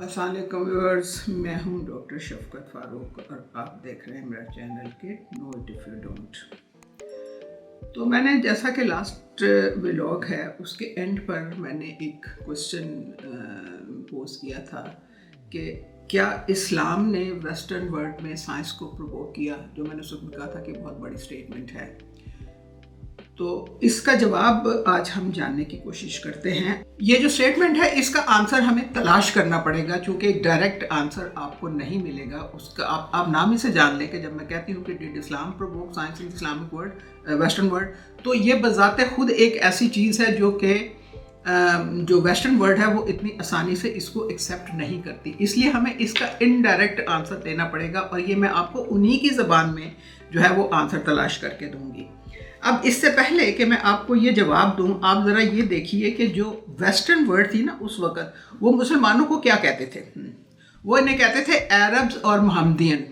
अस्सलाम वालेकुम व्यूअर्स, मैं हूं डॉक्टर शफकत फारूक और आप देख रहे हैं मेरा चैनल के know it if you don't. तो मैंने जैसा कि लास्ट व्लॉग है उसके एंड पर मैंने एक क्वेश्चन पोस्ट किया था कि क्या इस्लाम ने वेस्टर्न वर्ल्ड में साइंस को प्रोवोक किया, जो मैंने उस वक्त कहा था कि बहुत बड़ी स्टेटमेंट है। तो इसका जवाब आज हम जानने की कोशिश करते हैं। ये जो स्टेटमेंट है इसका आंसर हमें तलाश करना पड़ेगा, क्योंकि डायरेक्ट आंसर आपको नहीं मिलेगा। उसका आप नाम ही से जान लें कि जब मैं कहती हूँ कि did Islam provoke science in Islamic world, western world, तो ये बजाते खुद एक ऐसी चीज़ है जो कि जो वेस्टर्न वर्ल्ड है वो इतनी आसानी से इसको एक्सेप्ट नहीं करती। इसलिए हमें इसका इनडायरेक्ट आंसर देना पड़ेगा और ये मैं आपको उन्हीं की ज़बान में जो है वो आंसर तलाश करके दूंगी। अब इससे पहले कि मैं आपको ये जवाब दूं, आप ज़रा ये देखिए कि जो वेस्टर्न वर्ल्ड थी ना उस वक़्त, वो मुसलमानों को क्या कहते थे। वो इन्हें कहते थे अरब्स और मोहम्मदियन,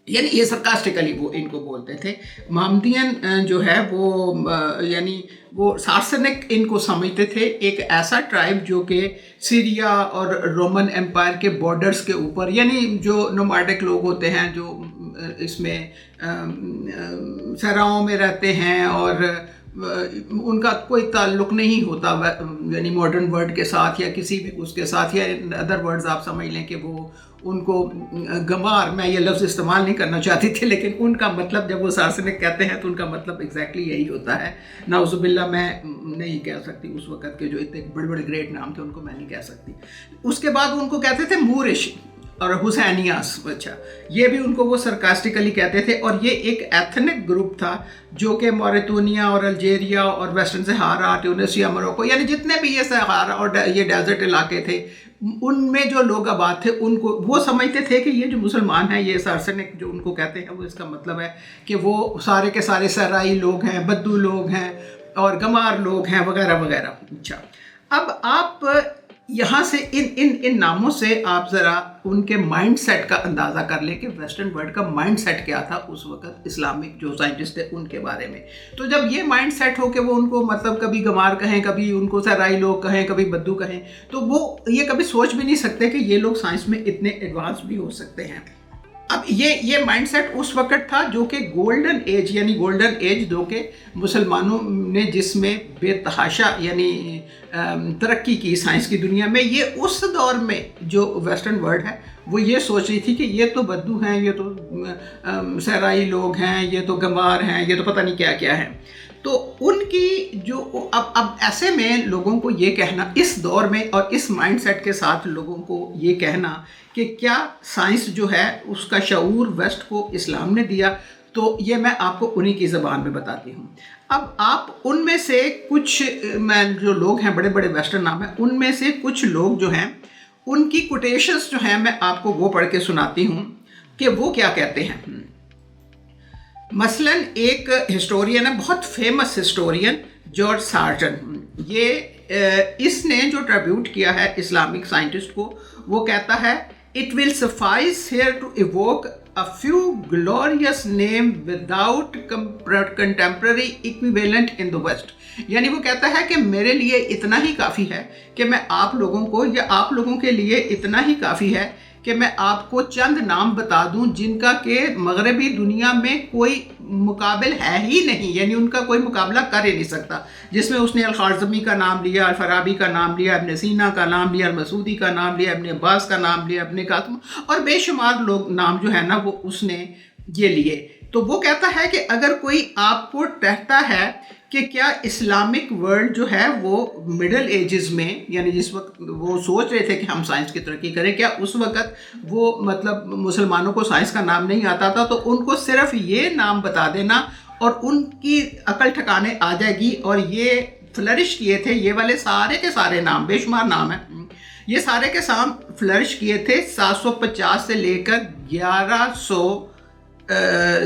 यानी ये सरकास्टिकली वो इनको बोलते थे। मोहम्मदियन जो है वो यानी वो सार्सनिक इनको समझते थे, एक ऐसा ट्राइब जो कि सीरिया और रोमन एम्पायर के बॉर्डर्स के ऊपर, यानी जो नोमैडिक लोग होते हैं जो इसमें सहराओं में रहते हैं और उनका कोई ताल्लुक़ नहीं होता यानी मॉडर्न वर्ल्ड के साथ या किसी भी उसके साथ, या अदर वर्ड्स आप समझ लें कि वो उनको गंवार, मैं ये लफ्ज़ इस्तेमाल नहीं करना चाहती थी, लेकिन उनका मतलब जब वो सार्सनिक कहते हैं तो उनका मतलब एग्जैक्टली यही होता है। नाउज़ुबिल्लाह मैं नहीं कह सकती, उस वक़्त के जो इतने बड़े बड़े ग्रेट नाम थे उनको मैं नहीं कह सकती। उसके बाद उनको कहते थे मूरिश और हुसैनियास। अच्छा, ये भी उनको वो सरकास्टिकली कहते थे। और ये एक एथनिक ग्रुप था जो कि मॉरिटानिया और अल्जीरिया और वेस्टर्न सहारा, ट्यूनिसिया, मोरक्को, यानी जितने भी ये सहारा और ये डेजर्ट इलाके थे उनमें जो लोग आबाद थे, उनको वो समझते थे कि ये जो मुसलमान हैं, ये सार्सनिक जो उनको कहते हैं, वो इसका मतलब है कि वो सारे के सारे सहराई लोग हैं, बद्दू लोग हैं और गमार लोग हैं वगैरह वगैरह। अच्छा, अब आप यहाँ से इन नामों से आप ज़रा उनके माइंड सेट का अंदाज़ा कर लें कि वेस्टर्न वर्ल्ड का माइंड सेट क्या था उस वक़्त इस्लामिक जो साइंटिस्ट थे उनके बारे में। तो जब ये माइंड सेट हो कि वो उनको मतलब कभी गमार कहें, कभी उनको सहराई लोग कहें, कभी बद्दू कहें, तो वो ये कभी सोच भी नहीं सकते कि ये लोग साइंस में इतने एडवांस भी हो सकते हैं। अब ये माइंडसेट उस वक़्त था जो कि गोल्डन एज, यानी गोल्डन एज जो कि मुसलमानों ने जिसमें बेतहाशा यानी तरक्की की साइंस की दुनिया में, ये उस दौर में जो वेस्टर्न वर्ल्ड है वो ये सोच रही थी कि ये तो बद्दू हैं, ये तो सहराई लोग हैं, ये तो गंवार हैं, ये तो पता नहीं क्या क्या है। तो उनकी जो अब ऐसे में लोगों को ये कहना इस दौर में और इस माइंडसेट के साथ लोगों को ये कहना कि क्या साइंस जो है उसका शऊर वेस्ट को इस्लाम ने दिया, तो ये मैं आपको उन्हीं की ज़बान में बताती हूँ। अब आप उनमें से कुछ, मैं जो लोग हैं बड़े बड़े वेस्टर्न नाम हैं, उनमें से कुछ लोग जो हैं उनकी कोटेशंस जो हैं मैं आपको वो पढ़ के सुनाती हूँ कि वो क्या कहते हैं। मसलन एक हिस्टोरियन है, बहुत फेमस हिस्टोरियन जॉर्ज सार्टन, ये इसने जो ट्रिब्यूट किया है इस्लामिक साइंटिस्ट को, वो कहता है it will suffice here to evoke a few glorious name without contemporary equivalent in the West। यानी वो कहता है कि मेरे लिए इतना ही काफ़ी है कि मैं आप लोगों को, या आप लोगों के लिए इतना ही काफ़ी है कि मैं आपको चंद नाम बता दूं जिनका कि मगरबी दुनिया में कोई मुकाबिल है ही नहीं, यानी उनका कोई मुकाबला कर ही नहीं सकता। जिसमें उसने अल-खारज़मी का नाम लिया, अल-फराबी का नाम लिया, इब्न सीना का नाम लिया, अल-मसूदी का नाम लिया, इब्न अब्बास का नाम लिया, इब्न कासिम, और बेशुमार लोग नाम जो है ना वो उसने ये लिए। तो वो कहता है कि अगर कोई आपको कहता है कि क्या इस्लामिक वर्ल्ड जो है वो मिडल एजेस में, यानी जिस वक्त वो सोच रहे थे कि हम साइंस की तरक्की करें, क्या उस वक्त वो मतलब मुसलमानों को साइंस का नाम नहीं आता था, तो उनको सिर्फ ये नाम बता देना और उनकी अकल ठिकाने आ जाएगी। और ये फ्लरिश किए थे, ये वाले सारे के सारे नाम, बेशुमार नाम है, ये सारे के साम फ्लरिश किए थे 750 से लेकर 1100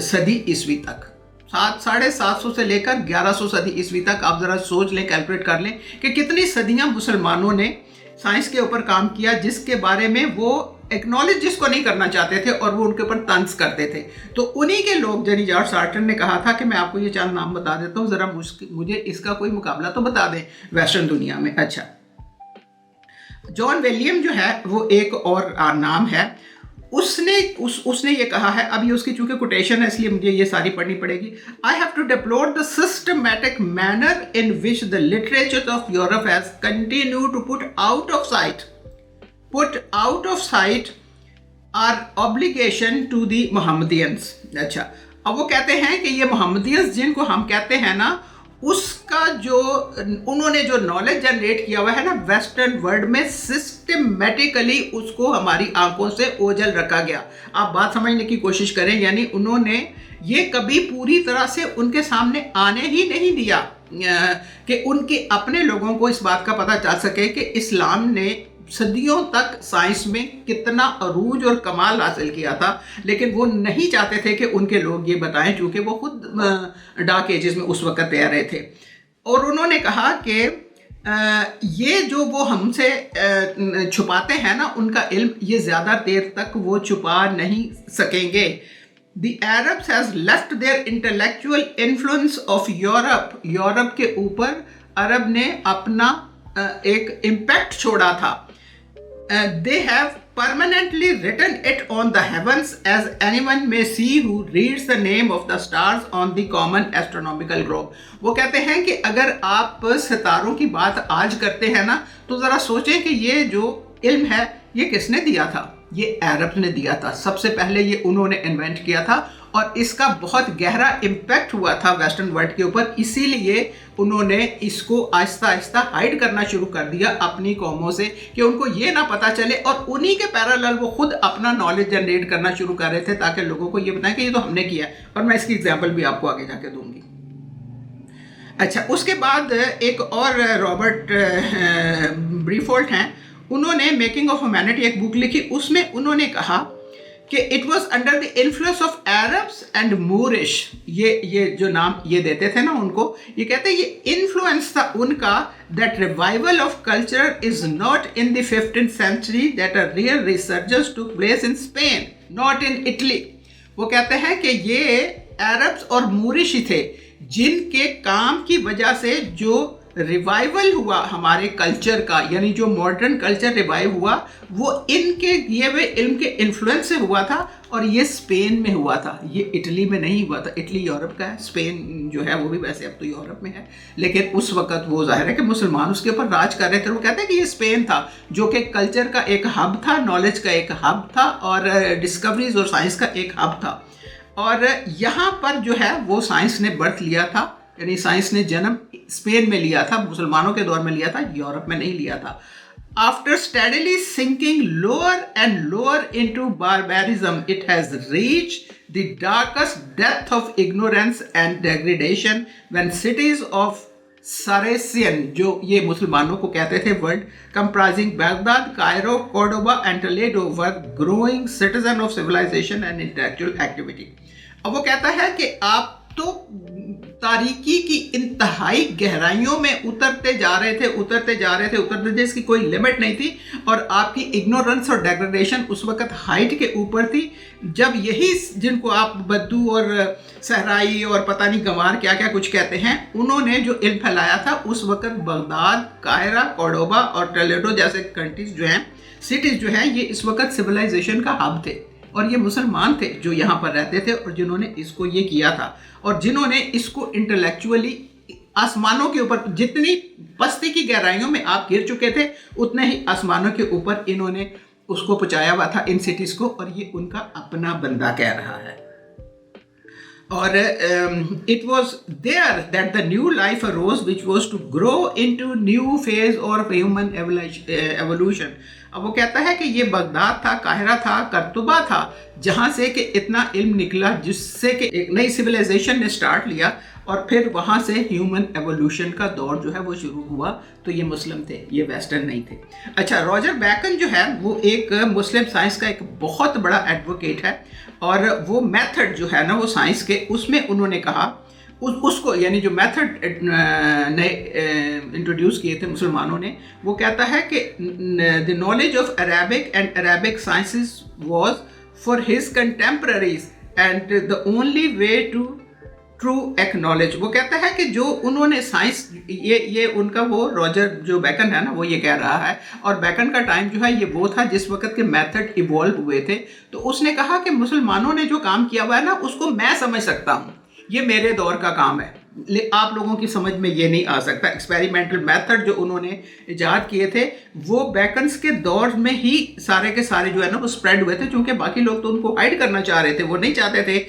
सदी ईस्वी तक, 750 से लेकर 1100 सदी ईस्वी तक। आप ज़रा सोच लें, कैलकुलेट कर लें कि कितनी सदियां मुसलमानों ने साइंस के ऊपर काम किया जिसके बारे में वो एक्नॉलेज जिसको नहीं करना चाहते थे और वो उनके ऊपर तंज करते थे। तो उन्हीं के लोग यानी जॉर्ज सार्टन ने कहा था कि मैं आपको ये चंद नाम बता देता हूँ, ज़रा मुझे इसका कोई मुकाबला तो बता दें वेस्टर्न दुनिया में। अच्छा, जॉन विलियम जो है वो एक और नाम है, उसने ये कहा है, अभी उसकी चूंकि कोटेशन है इसलिए मुझे ये सारी पढ़नी पड़ेगी. I have to deplore the systematic manner in which the literature of Europe has continue to put out of sight our obligation to the Mohammedans. अच्छा, अब वो कहते हैं कि ये मोहम्मदियंस जिनको हम कहते हैं ना, उसका जो उन्होंने जो नॉलेज जनरेट किया हुआ है ना वेस्टर्न वर्ल्ड में, सिस्टमेटिकली उसको हमारी आंखों से ओझल रखा गया. आप बात समझने की कोशिश करें, यानी उन्होंने ये कभी पूरी तरह से उनके सामने आने ही नहीं दिया कि उनके अपने लोगों को इस बात का पता चल सके कि इस्लाम ने सदियों तक साइंस में कितना अरूज और कमाल हासिल किया था. लेकिन वो नहीं चाहते थे कि उनके लोग ये बताएं, क्योंकि वो खुद डार्क एजेस में उस वक्त तैयार रहे थे. और उन्होंने कहा कि ये जो वो हमसे छुपाते हैं ना उनका इल्म, ये ज़्यादा देर तक वो छुपा नहीं सकेंगे. The Arabs has left their intellectual influence of Europe. Europe के ऊपर अरब ने अपना एक इम्पैक्ट छोड़ा था. They have permanently written it on the heavens, as anyone may see who reads the name of the stars on the common astronomical globe. वो कहते हैं कि अगर आप सितारों की बात आज करते हैं ना, तो ज़रा सोचें कि ये जो इल्म है ये किसने दिया था. ये अरब ने दिया था. सबसे पहले ये उन्होंने इन्वेंट किया था और इसका बहुत गहरा इम्पैक्ट हुआ था वेस्टर्न वर्ल्ड के ऊपर. इसीलिए उन्होंने इसको आहिस्ता आहिस्ता हाइड करना शुरू कर दिया अपनी कौमों से, कि उनको ये ना पता चले, और उन्हीं के पैरेलल वो खुद अपना नॉलेज जनरेट करना शुरू कर रहे थे ताकि लोगों को ये बताएं कि ये तो हमने किया है. और मैं इसकी एग्जाम्पल भी आपको आगे जाके दूंगी. अच्छा, उसके बाद एक और रॉबर्ट ब्रीफोल्ट हैं, उन्होंने मेकिंग ऑफ ह्यूमैनिटी एक बुक लिखी. उसमें उन्होंने कहा कि it was under the influence of Arabs and Moorish. ये जो नाम ये देते थे ना उनको, ये कहते हैं ये इन्फ्लुएंस था उनका, that revival of culture is not in the 15th century, that a real resurgence took place in Spain, not in Italy. वो कहते हैं कि ये अरब्स और मूरिश ही थे जिनके काम की वजह से जो रिवाइवल हुआ हमारे कल्चर का, यानी जो मॉडर्न कल्चर रिवाइव हुआ, वो इनके दिए हुए इल्म के इन्फ्लुएंस से हुआ था. और ये स्पेन में हुआ था, ये इटली में नहीं हुआ था. इटली यूरोप का है, स्पेन जो है वो भी वैसे अब तो यूरोप में है, लेकिन उस वक्त वो जाहिर है कि मुसलमान उसके ऊपर राज कर रहे थे. वो कहते हैं कि ये स्पेन था जो कि कल्चर का एक हब था, नॉलेज का एक हब था, और डिस्कवरीज और साइंस का एक हब था. और यहाँ पर जो है वो साइंस ने बर्थ लिया था, यानी साइंस ने जन्म स्पेन में लिया था, मुसलमानों के दौर में लिया था, यूरोप में नहीं लिया था. After steadily sinking lower and lower into barbarism, it has reached the darkest depth of ignorance and degradation when cities of Saracen, जो ये मुसलमानों को कहते थे, world comprising Baghdad, Cairo, Cordoba and Toledo were growing citizen of civilisation and intellectual activity. अब वो कहता है कि आप तो तारीकी की इंतहाई गहराइयों में उतरते जा रहे थे, जिसकी कोई लिमिट नहीं थी, और आपकी इग्नोरेंस और डेग्रेडेशन उस वक्त हाइट के ऊपर थी, जब यही जिनको आप बद्दू और सहराई और पता नहीं गंवार क्या क्या कुछ कहते हैं, उन्होंने जो इल्म फैलाया था, उस वक्त बगदाद, कायरा, कोर्डोबा और टोलेडो जैसे कंट्रीज जो हैं, सिटीज जो हैं, ये इस वक्त सिविलाइजेशन का हब थे. और ये मुसलमान थे जो यहाँ पर रहते थे और जिन्होंने इसको ये किया था, और जिन्होंने इसको इंटेलेक्चुअली आसमानों के ऊपर, जितनी पस्ती की गहराइयों में आप गिर चुके थे, उतने ही आसमानों के ऊपर इन्होंने उसको पहुँचाया हुआ था, इन सिटीज़ को, और ये उनका अपना बंदा कह रहा है. और it was there that the new life arose which was to grow into new phase और ह्यूमन एवोल्यूशन. अब वो कहता है कि ये बगदाद था, काहिरा था, करतुबा था, जहाँ से कि इतना इल्म निकला, जिससे कि एक नई सिविलाइजेशन ने स्टार्ट लिया, और फिर वहाँ से ह्यूमन एवोल्यूशन का दौर जो है वो शुरू हुआ. तो ये मुस्लिम थे, ये वेस्टर्न नहीं थे. अच्छा, रॉजर बैकन जो है वो एक मुस्लिम साइंस का एक बहुत बड़ा एडवोकेट है, और वो मेथड जो है ना वो साइंस के, उसमें उन्होंने कहा उसको, यानी जो मेथड नए इंट्रोड्यूस किए थे मुसलमानों ने, वो कहता है कि the knowledge of Arabic and Arabic sciences was for his contemporaries, and the only way to true acknowledge. वो कहता है कि जो उन्होंने साइंस, ये उनका वो रॉजर जो बेकन है ना, वो ये कह रहा है, और बेकन का टाइम जो है ये वो था जिस वक्त के मेथड इवॉल्व हुए थे। तो उसने कहा कि मुसलमानों ने जो काम किया हुआ है ना, उसको मैं समझ सकता हूँ, ये मेरे दौर का काम है, आप लोगों की समझ में ये नहीं आ सकता। एक्सपेरिमेंटल मेथड जो उन्होंने इजाद किए थे वो बेकन्स के दौर में ही सारे के सारे जो है ना वो स्प्रेड हुए थे, क्योंकि बाकी लोग तो उनको हाइड करना चाह रहे थे। वो नहीं चाहते थे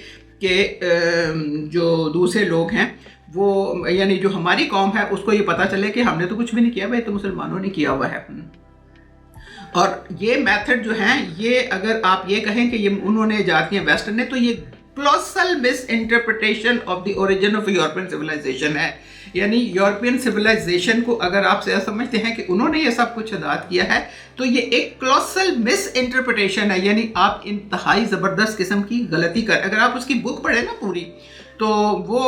कि जो दूसरे लोग हैं वो, यानी जो हमारी कौम है, उसको ये पता चले कि हमने तो कुछ भी नहीं किया भाई, तो मुसलमानों ने किया हुआ है। और ये मेथड जो हैं, ये अगर आप ये कहें कि ये उन्होंने इजाद किए वेस्टर्न ने, तो ये colossal misinterpretation of the origin of European civilisation है। यानी यूरोपियन सिविलाइजेशन को अगर आप से समझते हैं कि उन्होंने ये सब कुछ इजाद किया है, तो ये एक क्लोसल मिस इंटरप्रिटेशन है। यानी आप इंतहाई ज़बरदस्त किस्म की गलती कर, अगर आप उसकी बुक पढ़े ना पूरी, तो वो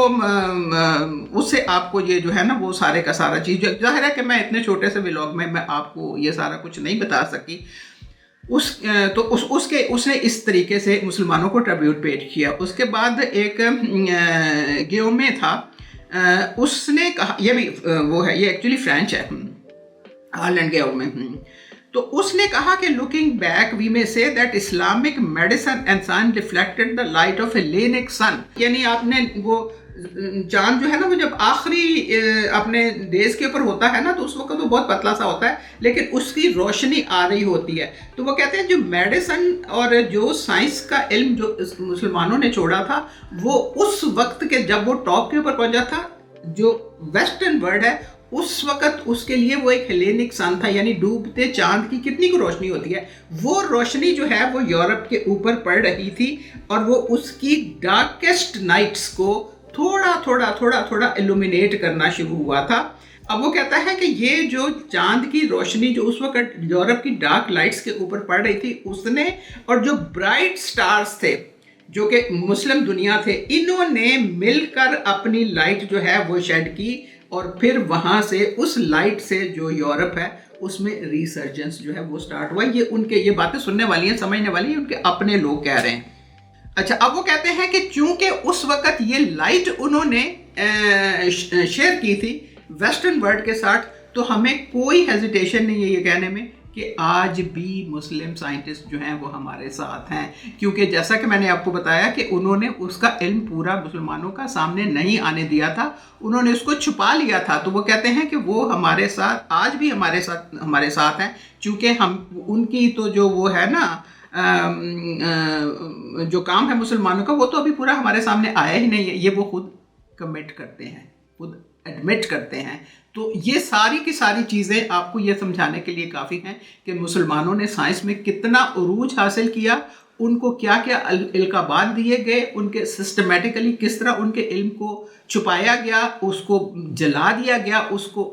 उससे आपको ये जो है ना वो सारे का सारा चीज़, जाहिर है कि मैं इतने छोटे से व्लॉग में मैं आपको ये सारा कुछ नहीं बता सकी। उसने इस तरीके से मुसलमानों को ट्रिब्यूट पेश किया। उसके बाद एक गियोमे था, उसने कहा, ये भी वो है, ये एक्चुअली फ्रेंच है, हालैंड गियोमे। तो उसने कहा कि looking back we may say that Islamic medicine and science reflected the light of a Hellenic sun. यानी आपने वो चांद जो है ना, वो जब आखिरी अपने देश के ऊपर होता है ना, तो उस वक्त तो बहुत पतला सा होता है, लेकिन उसकी रोशनी आ रही होती है। तो वो कहते हैं जो मेडिसिन और जो साइंस का इल्म जो मुसलमानों ने छोड़ा था, वो उस वक्त के जब वो टॉप के ऊपर पहुंचा था, जो वेस्टर्न वर्ल्ड है, उस वक्त उसके लिए वो एक हेलेनिक सन था। यानी डूबते चांद की कितनी को रोशनी होती है, वो रोशनी जो है वो यूरोप के ऊपर पड़ रही थी, और वो उसकी डार्केस्ट नाइट्स को थोड़ा इल्यूमिनेट करना शुरू हुआ था। अब वो कहता है कि ये जो चांद की रोशनी जो उस वक्त यूरोप की डार्क लाइट्स के ऊपर पड़ रही थी, उसने, और जो ब्राइट स्टार्स थे जो कि मुस्लिम दुनिया थे, इन्होंने मिलकर अपनी लाइट जो है वो शेड की, और फिर वहाँ से उस लाइट से जो यूरोप है उसमें रिसर्जेंस जो है वो स्टार्ट हुआ। ये उनके, ये बातें सुनने वाली हैं, समझने वाली हैं, उनके अपने लोग कह रहे हैं। अच्छा, अब वो कहते हैं कि चूंकि उस वक्त ये लाइट उन्होंने शेयर की थी वेस्टर्न वर्ल्ड के साथ, तो हमें कोई हेजिटेशन नहीं है ये कहने में कि आज भी मुस्लिम साइंटिस्ट जो हैं वो हमारे साथ हैं, क्योंकि जैसा कि मैंने आपको बताया कि उन्होंने उसका इल्म पूरा मुसलमानों का सामने नहीं आने दिया था, उन्होंने उसको छुपा लिया था। तो वो कहते हैं कि वो हमारे साथ, आज भी हमारे साथ हैं, चूँकि हम उनकी तो जो वो है ना जो काम है मुसलमानों का, वो तो अभी पूरा हमारे सामने आया ही नहीं है। ये वो खुद कमिट करते हैं, खुद एडमिट करते हैं। तो ये सारी की सारी चीज़ें आपको ये समझाने के लिए काफ़ी हैं कि मुसलमानों ने साइंस में कितना उरूज हासिल किया, उनको क्या क्या इल्काबात दिए गए, उनके सिस्टमेटिकली किस तरह उनके इल्म को छुपाया गया, उसको जला दिया गया, उसको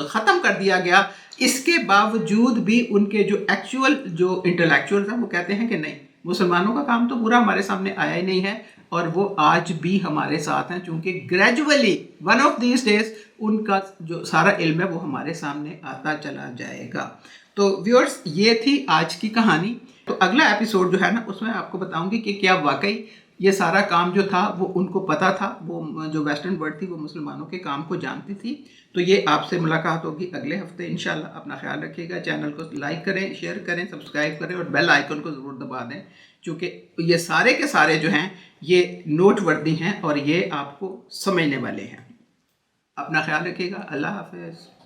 ख़त्म कर दिया गया। इसके बावजूद भी उनके जो एक्चुअल जो इंटेलेक्चुअल्स हैं वो कहते हैं कि नहीं, मुसलमानों का काम तो पूरा हमारे सामने आया ही नहीं है, और वो आज भी हमारे साथ हैं, चूँकि gradually one of these days उनका जो सारा इल्म है वो हमारे सामने आता चला जाएगा। तो व्यूअर्स, ये थी आज की कहानी। तो अगला एपिसोड जो है ना, उसमें आपको बताऊंगी कि क्या वाकई ये सारा काम जो था वो उनको पता था, वो जो वेस्टर्न वर्ल्ड थी वो मुसलमानों के काम को जानती थी। तो ये आपसे मुलाकात होगी अगले हफ्ते इंशाल्लाह। अपना ख्याल रखिएगा, चैनल को लाइक करें, शेयर करें, सब्सक्राइब करें, और बेल आइकन को ज़रूर दबा दें, क्योंकि ये सारे के सारे जो हैं ये नोटवर्दी हैं और ये आपको समझने वाले हैं। अपना ख्याल रखिएगा। अल्लाह हाफ़िज़।